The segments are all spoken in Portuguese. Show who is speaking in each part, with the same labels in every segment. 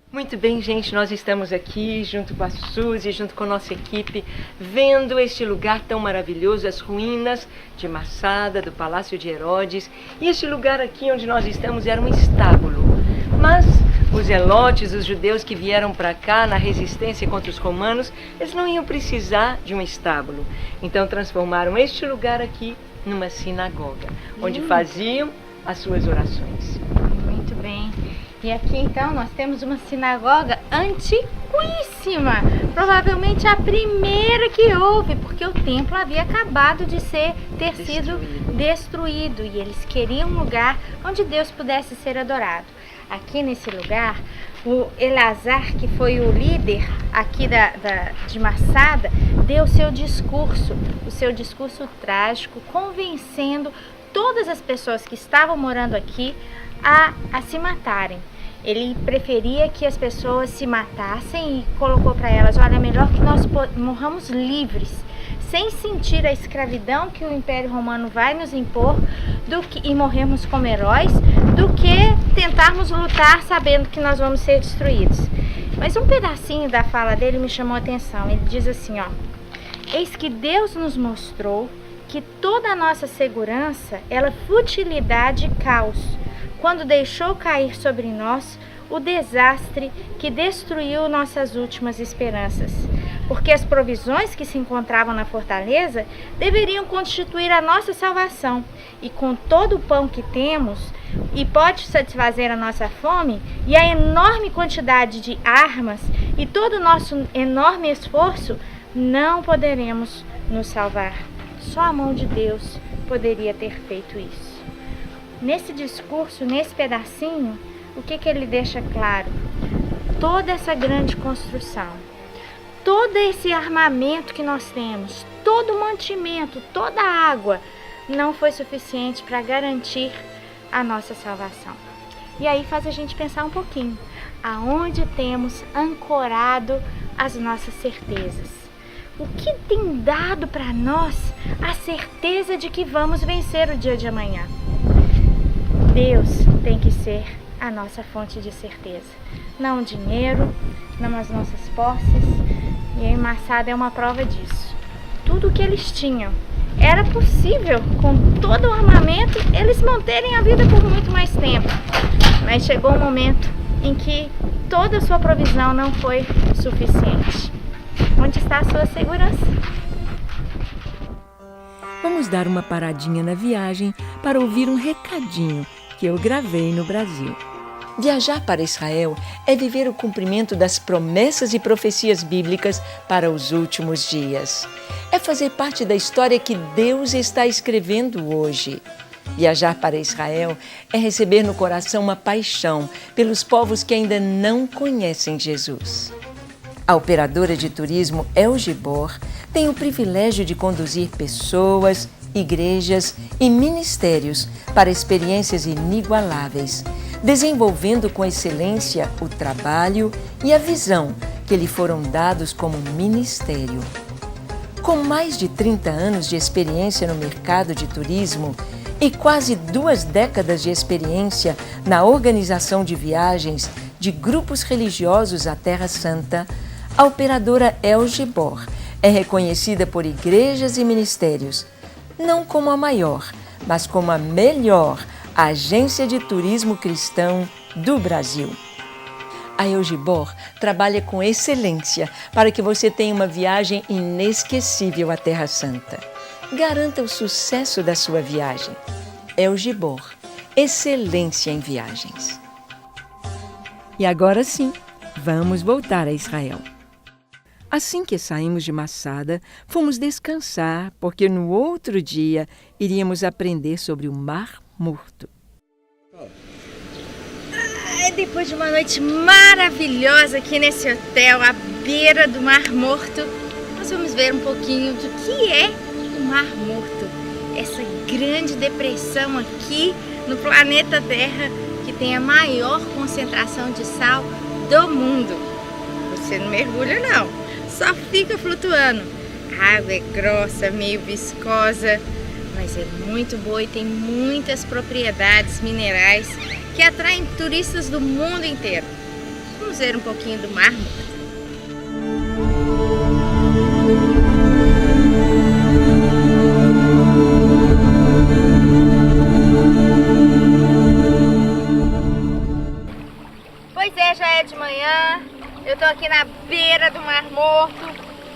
Speaker 1: Muito bem, gente, nós estamos aqui junto com a Suzy, junto com a nossa equipe, vendo este lugar tão maravilhoso, as ruínas de Massada, do Palácio de Herodes. E este lugar aqui onde nós estamos era um estábulo, mas os zelotes, os judeus que vieram para cá na resistência contra os romanos, eles não iam precisar de um estábulo. Então transformaram este lugar aqui numa sinagoga, onde faziam as suas orações.
Speaker 2: Muito bem. E aqui então nós temos uma sinagoga antiquíssima, provavelmente a primeira que houve, porque o templo havia acabado de ter sido destruído e eles queriam um lugar onde Deus pudesse ser adorado. Aqui nesse lugar, o Elazar, que foi o líder aqui de Massada, deu o seu discurso trágico, convencendo todas as pessoas que estavam morando aqui a se matarem. Ele preferia que as pessoas se matassem e colocou para elas: olha, é melhor que nós morramos livres, sem sentir a escravidão que o Império Romano vai nos impor, e morrermos como heróis, do que tentarmos lutar sabendo que nós vamos ser destruídos. Mas um pedacinho da fala dele me chamou a atenção. Ele diz assim, ó: eis que Deus nos mostrou que toda a nossa segurança era futilidade e caos, quando deixou cair sobre nós o desastre que destruiu nossas últimas esperanças. Porque as provisões que se encontravam na fortaleza deveriam constituir a nossa salvação, e com todo o pão que temos, e pode satisfazer a nossa fome, e a enorme quantidade de armas, e todo o nosso enorme esforço, não poderemos nos salvar. Só a mão de Deus poderia ter feito isso. Nesse discurso, nesse pedacinho, o que ele deixa claro? Toda essa grande construção, todo esse armamento que nós temos, todo o mantimento, toda a água, não foi suficiente para garantir a nossa salvação. E aí faz a gente pensar um pouquinho, aonde temos ancorado as nossas certezas? O que tem dado para nós a certeza de que vamos vencer o dia de amanhã? Deus tem que ser a nossa fonte de certeza, não o dinheiro, não as nossas posses. E a Massada é uma prova disso. Tudo o que eles tinham era possível, com todo o armamento, eles manterem a vida por muito mais tempo. Mas chegou um momento em que toda a sua provisão não foi suficiente. Onde está a sua segurança?
Speaker 1: Vamos dar uma paradinha na viagem para ouvir um recadinho que eu gravei no Brasil. Viajar para Israel é viver o cumprimento das promessas e profecias bíblicas para os últimos dias. É fazer parte da história que Deus está escrevendo hoje. Viajar para Israel é receber no coração uma paixão pelos povos que ainda não conhecem Jesus. A operadora de turismo El Gibor tem o privilégio de conduzir pessoas, igrejas e ministérios para experiências inigualáveis, desenvolvendo com excelência o trabalho e a visão que lhe foram dados como ministério. Com mais de 30 anos de experiência no mercado de turismo e quase 2 décadas de experiência na organização de viagens de grupos religiosos à Terra Santa, a operadora El Gibor é reconhecida por igrejas e ministérios, não como a maior, mas como a melhor agência de turismo cristão do Brasil. A El Gibor trabalha com excelência para que você tenha uma viagem inesquecível à Terra Santa. Garanta o sucesso da sua viagem. El Gibor, excelência em viagens. E agora sim, vamos voltar a Israel. Assim que saímos de Massada, fomos descansar, porque no outro dia iríamos aprender sobre o Mar Morto.
Speaker 2: Depois de uma noite maravilhosa aqui nesse hotel, à beira do Mar Morto, nós vamos ver um pouquinho do que é o Mar Morto. Essa grande depressão aqui no planeta Terra, que tem a maior concentração de sal do mundo. Você não mergulha não, só fica flutuando. A água é grossa, meio viscosa, mas é muito boa e tem muitas propriedades minerais que atraem turistas do mundo inteiro. Vamos ver um pouquinho do Mar Morto. Pois é, já é de manhã. Eu tô aqui na beira do Mar Morto.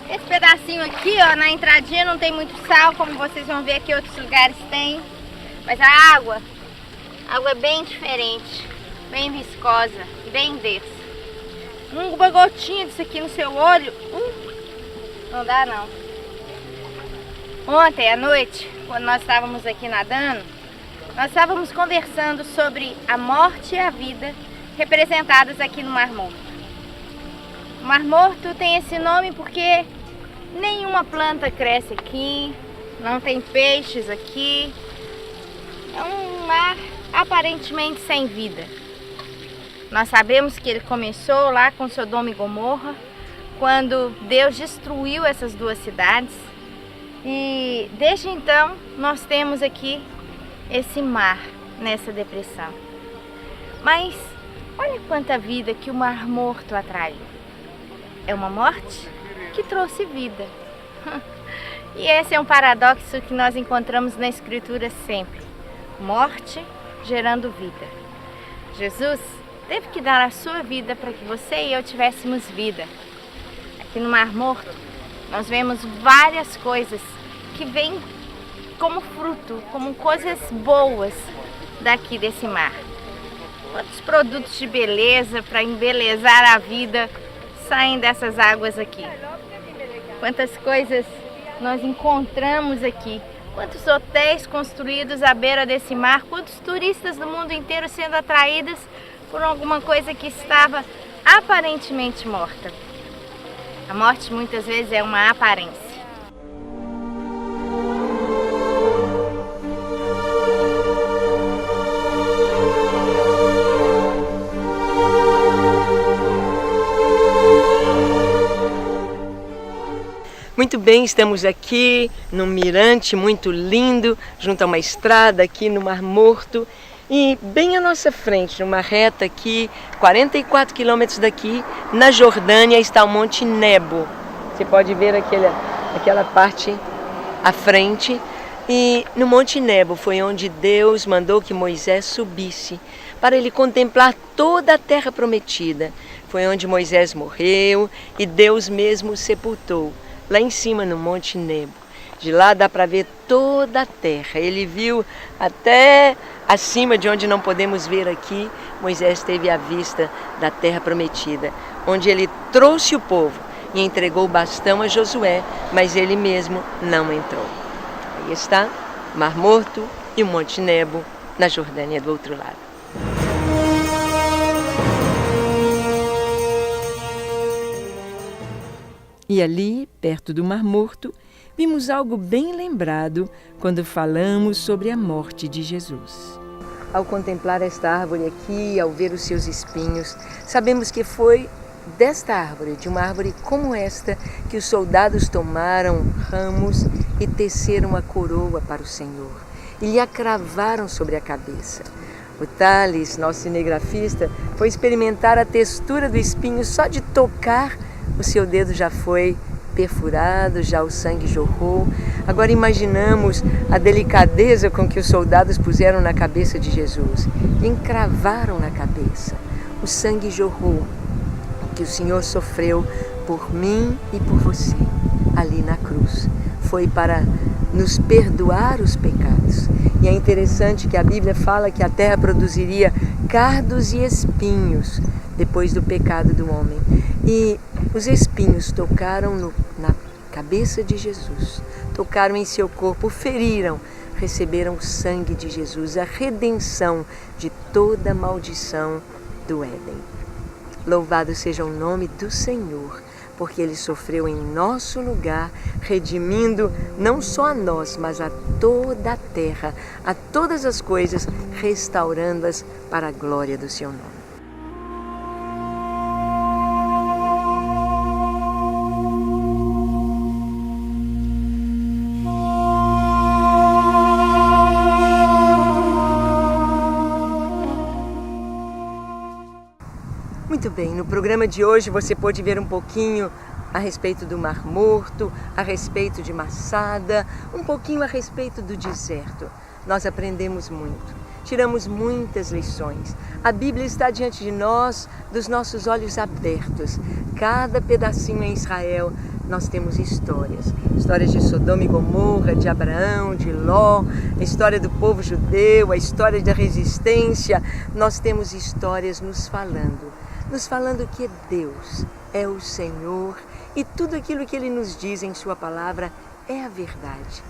Speaker 2: Esse pedacinho aqui, ó, na entradinha não tem muito sal, como vocês vão ver aqui outros lugares tem. Mas a água é bem diferente, bem viscosa, bem densa. Uma gotinha disso aqui no seu olho, não dá não. Ontem à noite, quando nós estávamos aqui nadando, nós estávamos conversando sobre a morte e a vida representadas aqui no Mar Morto. O Mar Morto tem esse nome porque nenhuma planta cresce aqui, não tem peixes aqui. É um mar aparentemente sem vida. Nós sabemos que ele começou lá com Sodoma e Gomorra, quando Deus destruiu essas duas cidades. E desde então nós temos aqui esse mar nessa depressão. Mas olha quanta vida que o Mar Morto atraiu. É uma morte que trouxe vida. E esse é um paradoxo que nós encontramos na Escritura sempre. Morte gerando vida. Jesus teve que dar a sua vida para que você e eu tivéssemos vida. Aqui no Mar Morto nós vemos várias coisas que vêm como fruto, como coisas boas daqui desse mar. Quantos produtos de beleza para embelezar a vida saem dessas águas aqui? Quantas coisas nós encontramos aqui? Quantos hotéis construídos à beira desse mar? Quantos turistas do mundo inteiro sendo atraídos por alguma coisa que estava aparentemente morta? A morte muitas vezes é uma aparência.
Speaker 1: Muito bem, estamos aqui num mirante muito lindo, junto a uma estrada aqui no Mar Morto. E bem à nossa frente, numa reta aqui, 44 quilômetros daqui, na Jordânia, está o Monte Nebo. Você pode ver aquela parte à frente. E no Monte Nebo foi onde Deus mandou que Moisés subisse para ele contemplar toda a terra prometida. Foi onde Moisés morreu e Deus mesmo o sepultou, lá em cima no Monte Nebo. De lá dá para ver toda a terra. Ele viu até acima de onde não podemos ver aqui. Moisés teve a vista da terra prometida, onde ele trouxe o povo e entregou o bastão a Josué, mas ele mesmo não entrou. Aí está o Mar Morto e o Monte Nebo na Jordânia do outro lado. E ali, perto do Mar Morto, vimos algo bem lembrado quando falamos sobre a morte de Jesus. Ao contemplar esta árvore aqui, ao ver os seus espinhos, sabemos que foi desta árvore, de uma árvore como esta, que os soldados tomaram ramos e teceram a coroa para o Senhor e lhe a cravaram sobre a cabeça. O Thales, nosso cinegrafista, foi experimentar a textura do espinho. Só de tocar, o seu dedo já foi perfurado, já o sangue jorrou. Agora imaginamos a delicadeza com que os soldados puseram na cabeça de Jesus e encravaram na cabeça. O sangue jorrou, que o Senhor sofreu por mim e por você, ali na cruz. Foi para nos perdoar os pecados. E é interessante que a Bíblia fala que a terra produziria cardos e espinhos depois do pecado do homem. E os espinhos tocaram na cabeça de Jesus, tocaram em seu corpo, feriram, receberam o sangue de Jesus, a redenção de toda maldição do Éden. Louvado seja o nome do Senhor, porque Ele sofreu em nosso lugar, redimindo não só a nós, mas a toda a terra, a todas as coisas, restaurando-as para a glória do seu nome. Muito bem, no programa de hoje você pôde ver um pouquinho a respeito do Mar Morto, a respeito de Massada, um pouquinho a respeito do deserto. Nós aprendemos muito, tiramos muitas lições. A Bíblia está diante de nós, dos nossos olhos abertos. Cada pedacinho em Israel nós temos histórias. Histórias de Sodoma e Gomorra, de Abraão, de Ló, a história do povo judeu, a história da resistência. Nós temos histórias nos falando que Deus é o Senhor e tudo aquilo que Ele nos diz em Sua palavra é a verdade.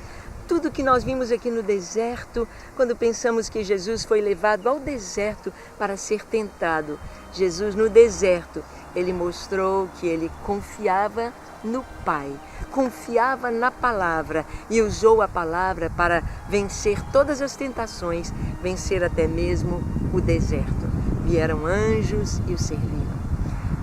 Speaker 1: Tudo que nós vimos aqui no deserto, quando pensamos que Jesus foi levado ao deserto para ser tentado. Jesus no deserto, Ele mostrou que Ele confiava no Pai, confiava na palavra e usou a palavra para vencer todas as tentações, vencer até mesmo o deserto. Vieram anjos e o serviram.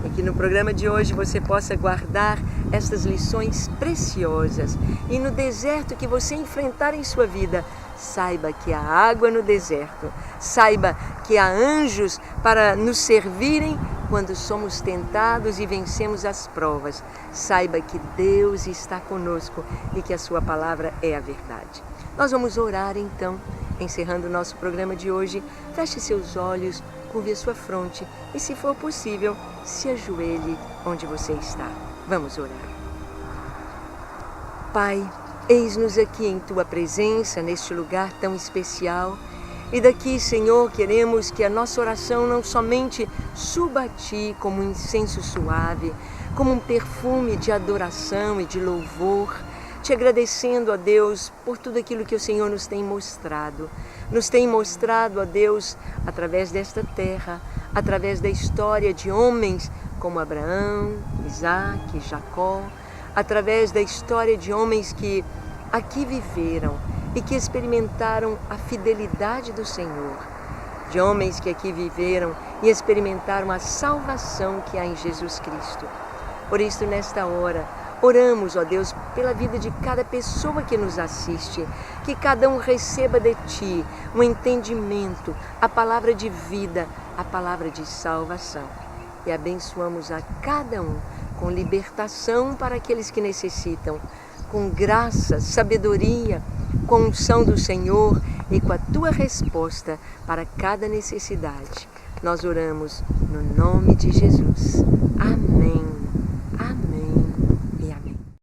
Speaker 1: E que no programa de hoje você possa guardar estas lições preciosas. E no deserto que você enfrentar em sua vida, saiba que há água no deserto. Saiba que há anjos para nos servirem quando somos tentados e vencemos as provas. Saiba que Deus está conosco e que a sua palavra é a verdade. Nós vamos orar então, encerrando o nosso programa de hoje. Feche seus olhos, curve a sua fronte e, se for possível, se ajoelhe onde você está. Vamos orar. Pai, eis-nos aqui em Tua presença, neste lugar tão especial. E daqui, Senhor, queremos que a nossa oração não somente suba a Ti como um incenso suave, como um perfume de adoração e de louvor, te agradecendo, ó Deus, por tudo aquilo que o Senhor nos tem mostrado. Nos tem mostrado, ó Deus, através desta terra, através da história de homens como Abraão, Isaac, Jacó, através da história de homens que aqui viveram e que experimentaram a fidelidade do Senhor, de homens que aqui viveram e experimentaram a salvação que há em Jesus Cristo. Por isso, nesta hora, oramos, ó Deus, pela vida de cada pessoa que nos assiste, que cada um receba de Ti um entendimento, a palavra de vida, a palavra de salvação. E abençoamos a cada um com libertação para aqueles que necessitam, com graça, sabedoria, com unção do Senhor e com a Tua resposta para cada necessidade. Nós oramos no nome de Jesus. Amém.